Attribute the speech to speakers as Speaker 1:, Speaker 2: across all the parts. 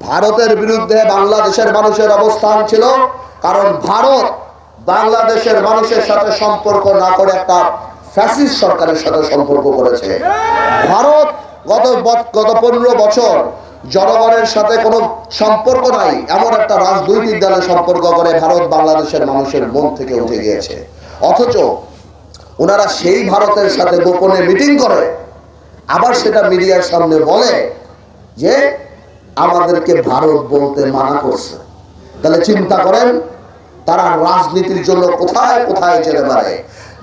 Speaker 1: ভারতের বিরুদ্ধে বাংলাদেশের মানুষের অবস্থান ছিল, কারণ ভারত বাংলাদেশের মানুষের সাথে সম্পর্ক না করে একটা ফ্যাসিস্ট সরকারের সাথে সম্পর্ক করেছে। ভারত গত 15 বছর জনগণের সাথে কোনো সম্পর্ক নাই এমন একটা রাজনৈতিক দলের সম্পর্ক করে ভারত বাংলাদেশের মানুষের মন থেকে উঠে গিয়েছে। অথচ ওনারা সেই ভারতের সাথে গোপনে মিটিং করে আবার সেটা মিডিয়ার সামনে বলে যে আমাদেরকে ভারত বলতে মানা করছে। তাহলে চিন্তা করেন তারা রাজনীতির জন্য কোথায় কোথায় যেতে পারে।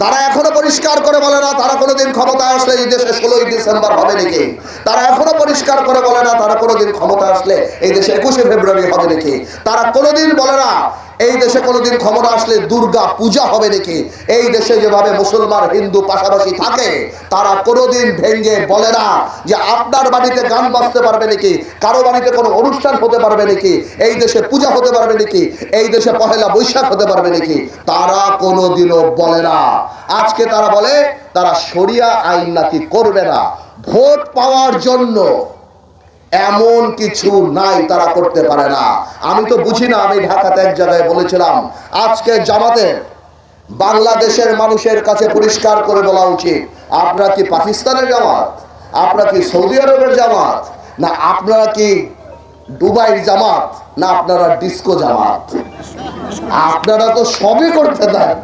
Speaker 1: তারা এখনো পরিষ্কার করে বলে না তারা কোনোদিন ক্ষমতা আসলে এই দেশে 16ই ডিসেম্বর হবে নাকি। তারা এখনো পরিষ্কার করে বলে না তারা কোনোদিন ক্ষমতা আসলে এই দেশে 21শে ফেব্রুয়ারি হবে নাকি। তারা কোনোদিন বলে না এই দেশে কোনোদিন ক্ষমতা আসলে দুর্গা পূজা হবে নাকি। এই দেশে যেভাবে মুসলমান হিন্দু পাশাপাশি থাকে তারা কোনোদিন ভেঙে বলে না যে আপনার বাড়িতে গান বাজতে পারবে নাকি, কারো বাড়িতে কোনো অনুষ্ঠান হতে পারবে নাকি, এই দেশে পূজা হতে পারবে নাকি, এই দেশে পহেলা বৈশাখ হতে পারবে নাকি। তারা কোনোদিনও বলে না। আজকে তারা বলে তারা শরিয়া আইন নাকি করবে না। ভোট পাওয়ার জন্য এমন কিছু নাই তারা করতে পারে না। আমি তো বুঝি না। আমি ঢাকাতে এক জায়গায় বলেছিলাম আজকে জামাতে বাংলাদেশের মানুষের কাছে পরিষ্কার করে বলা উচিত আপনারা কি পাকিস্তানের জামাত, আপনারা কি সৌদি আরবের জামাত, না আপনারা কি দুবাইয়ের জামাত, না আপনারা ডিস্কো জামাত। আপনারা তো সবই করতে দেন,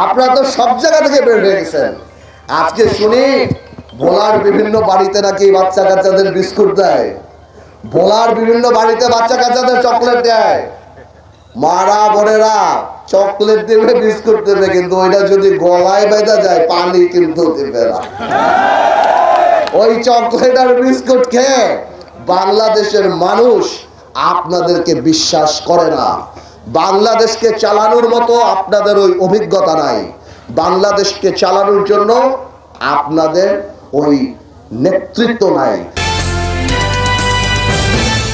Speaker 1: আপনারা তো সব জায়গা থেকে বের হয়ে গেছেন। আজকে শুনি ভোলার বিভিন্ন বাড়িতে নাকি বাচ্চা কাচ্চাদের বিস্কুট দেয়, ভোলার বিভিন্ন বাড়িতে বাচ্চা কাচ্চাদের চকলেট দেয়। মারা বোনেরা চকলেট দেবে বিস্কুট দেবে, কিন্তু ওইটা যদি গলায় বেঁধে যায় পানি কিন্তু দেবে না। ওই চকলেট আর বিস্কুট খেয়ে বাংলাদেশের মানুষ আপনাদেরকে বিশ্বাস করে না। বাংলাদেশকে চালানোর মতো আপনাদের ওই অভিজ্ঞতা নাই। বাংলাদেশকে চালানোর জন্য আপনাদের ওই নেতৃত্ব নাই।